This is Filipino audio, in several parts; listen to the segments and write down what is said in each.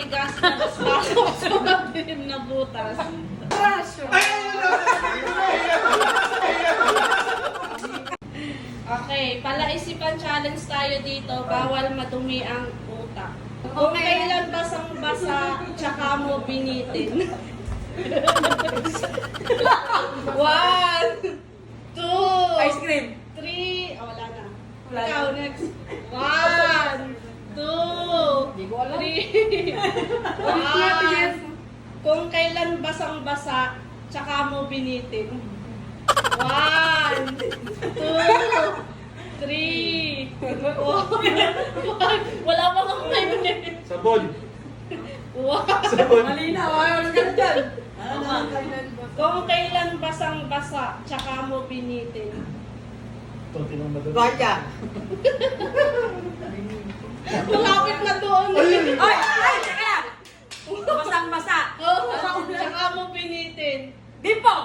matigas na pasok sa madilim na butas. Okay, palaisipan challenge tayo dito. Bawal madumi ang utak. Kung kailan basang-basa, tsaka mo binitin. 1, 2, Ice cream. 3, wala na. Wala na. Ikaw, next. 1, 2, Hindi ko alam. 3, 1. Kung kailan basang-basa, tsaka mo binitin. 1, 2, 3, 4, 5. Wala pa kang 5 minutes. Sabon. 1. Sabon. Malinaw. Ayaw ka dyan. Kung kailan basang-basa, tsaka mo binitin. Ito, tinong madali. Baya. Malapit na doon. Ay! Ay! Tsaka lang! Basang-basa. Tsaka mo binitin. Bimpo!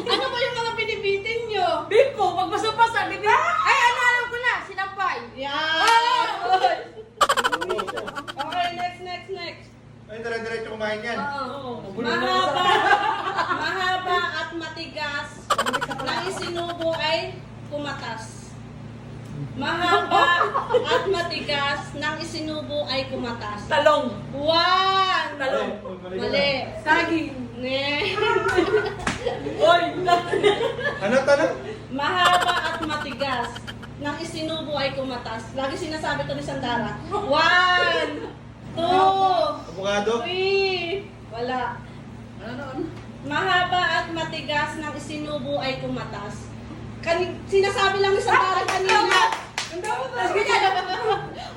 Ano ba yung mga binibitin nyo? Bimpo! Pag basang-basa, bibig. Ay! Ano alam ko na? Sinampay. Yan! Okay, next. Ay, dire-diretso kumain yan. Mahaba at matigas na isinubo ay kumatas. Mahaba at matigas ng isinubo ay kumatas. Talong. 1. Talong. Mali. Saging. Ne. Oy! Ano, tanong? Mahaba at matigas ng isinubo ay kumatas. Lagi sinasabi to ni Sandara. 1, 2, Avocado? 3. Wala. Ano? Mahaba at matigas ng isinubo ay kumatas. Sinasabi lang ni Sandara kanina. Ang dapat na.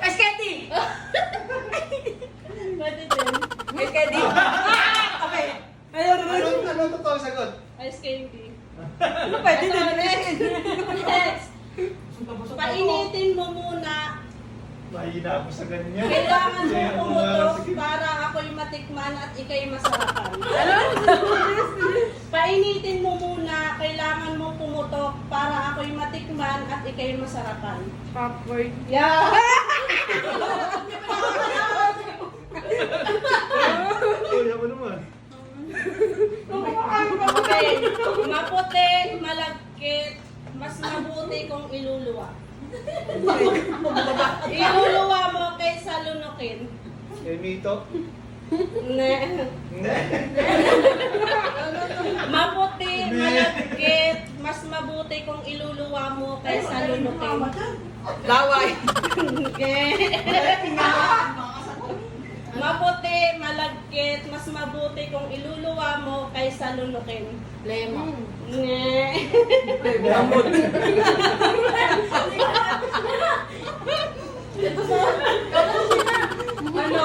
Ice candy! Pwede din. Ice candy! Okay. Ano totoo sagot? Ice candy. Pwede Ito, na. next. Painitin mo muna. Mahina ako sa ganyan. Kailangan mo Sige, pumutok sige. para ako'y matikman at ikay masarapan. Painitin mo muna. Kailangan mo pumutok para ako'y matikman at ikay masarapan. Popcorn. Yeah! Uy, ako naman. Okay. Maputi, malagkit, mas mabuti kung iluluwa. Iluluwa mo kaysa lunukin. Eh, mito? Ne. Hindi. Maputi, malagkit, mas mabuti kung iluluwa mo kaysa lunukin. Laway. Maputi, malagkit, mas mabuti kung iluluwa mo kaysa lunukin. Lemon. Ne. Gamot. Ano?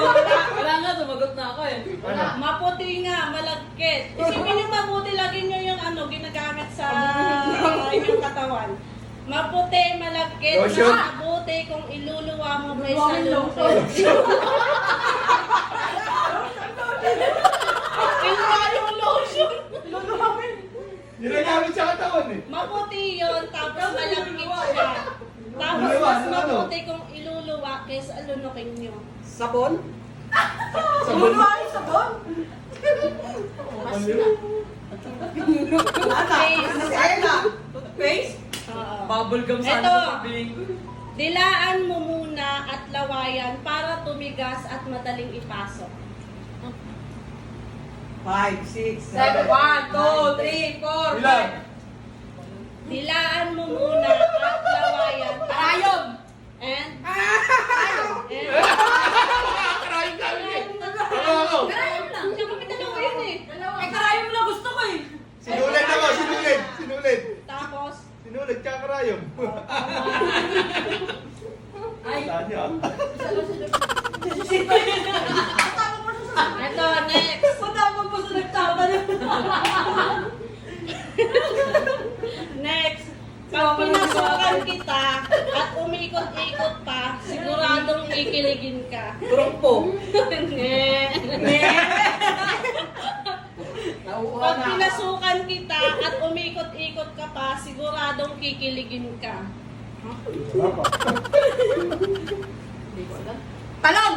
Wala nga, sumagot na ako eh. Ano? Maputi nga, malagkit. Isipin yung mabuti, lagi nyo yung ginagamit sa inyong katawan. Maputi, malagkit, Lotion. mas mabuti kung iluluwa mo kaysa lunukin. Iluluwa yung lotion. Ginagamit sa katawan eh. Maputi yun, tapos malagkit siya. Tapos Iluluwa, mas ano? mabuti kung iluluwa kaysa lunukin nyo. Sabon? Sabon. Sabon? Mas na. Toothpaste? Oo. Bubble gum sana Ito. sasabihin ko. Dilaan mo muna at lawayan para tumigas at madaling ipasok. 5, 6, 7, 1, 2, 3, 4, Ilan? Dilaan mo muna at lawayan para... Karayom! And... Karayom kami. Ano ako? Karayom lang! Siya kami dalawa yun eh. Eh, karayom lang gusto ko eh! Sinulid ako, sinulid. Sinulid. Tapos... Sinulid ka karayom. Ay! Saan niya? Ito, next. Matapag mo sa nagtama na. Next. Pag pinasukan kita at umikot-ikot pa, siguradong kikiligin ka. Trumpo. Pag pinasukan kita at umikot-ikot ka pa, siguradong kikiligin ka. Wala pa. Talong!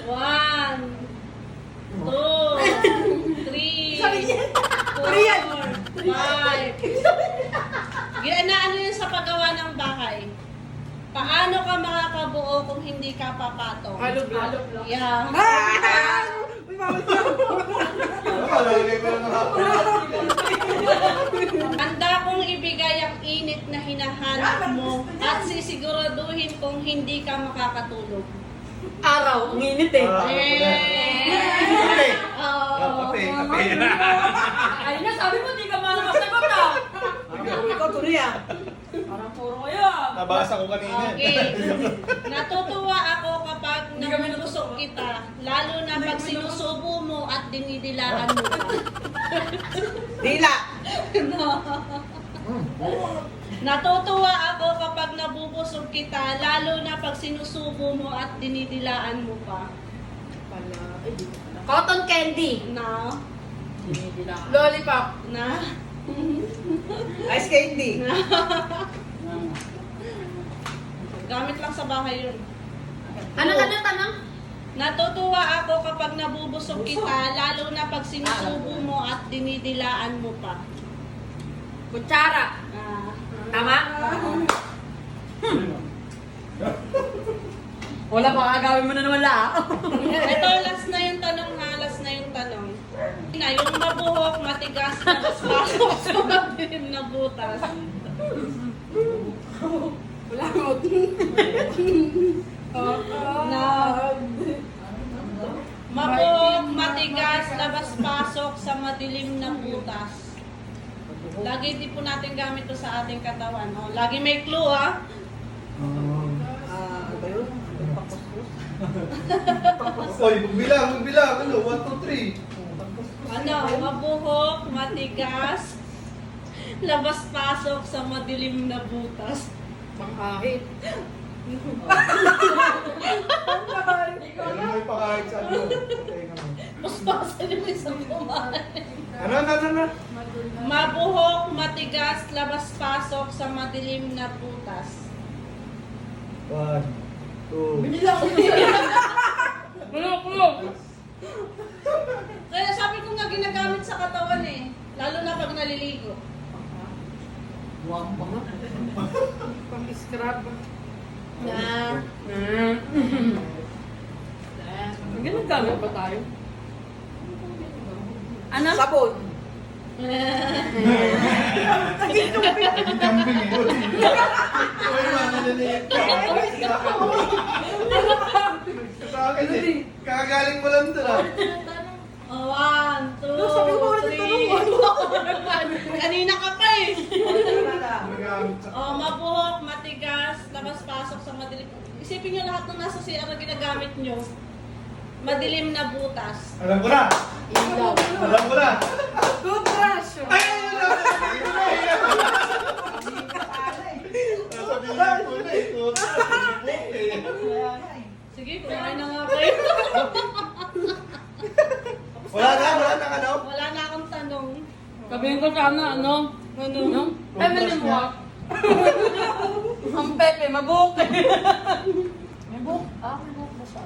1, 2, 3, 4, 5. Ano yun sa paggawa ng bahay? Paano ka makakabuo kung hindi ka papatong? Halo block. Yeah. Lalagay ko lang ng hapon. Handa kong ibigay ang init na hinahanap mo at sisiguraduhin kung hindi ka makakatulog. Araw, ang init eh. Kape. Oh. Kape. Ayun na, sabi mo, di ka makakasagot ah. Ikaw, tuloy ah. Parang puro kayo ah. Nabasa ko kanina. Okay. Natutuwa ako kapag Hindi kami nabubusog natutuwa. kita, lalo na pag sinusubo mo at dinidilaan mo. Dila. Natutuwa ako kapag nabubusog kita, lalo na pag sinusubo mo at dinidilaan mo pa. Cotton candy. Na? Lollipop. Na? Ice candy. Na? Gamit lang sa bahay yun. Ano tanong? Natutuwa ako kapag nabubusog kita, lalo na pag sinusubo mo at dinidilaan mo pa. Kutsara. Ah. Tama? Wala pa, gagawin mo na naman la. Ito, last na yung tanong ha, last na yung tanong. Yung mabuhok, matigas na pasok sa madilim na butas. Wala mo. Na. Mabuhok, matigas, labas-pasok sa madilim na butas. Lagi di po natin gamit to sa ating katawan. Oh, lagi may clue ha. Ano ba yun? Oy, magbilang. Ano? 1, 2, 3. Ano, mabuhok, matigas, labas-pasok sa madilim na butas. Pangkahit. Ano mo ipakahit sa ano? Paspasan yung isang kumain. Ano? Mabuhok, matigas, labas-pasok sa madilim na butas. 1, 2. Kaya sabi ko nga ginagamit sa katawan eh. Lalo na pag naliligo. Pang-scrub. Na. Ganun gamit ba tayo? Ano? Sabon. Kambing eh. Oy, mananaliit ka. Sa akin eh. Kakagaling mo lang doon ah. 1, 2, 3. Kanina ka pa eh. Ginagamit sa... Oh, mabuhok, matigas, labas-pasok sa madilim. Isipin nyo lahat ng nasa CR na ginagamit nyo. Madilim na butas. Alam ko na. Ilaw. Alam ko na. Toothbrush. Ay, ano? Puta, bubok eh. Sige, kumain na nga kayo. Wala na ano? Wala na akong tanong. Sabihin ko sana, ano? Ano? Family mo. Ang pepe, mabuke. May buhok? Ah, may buhok ba siya?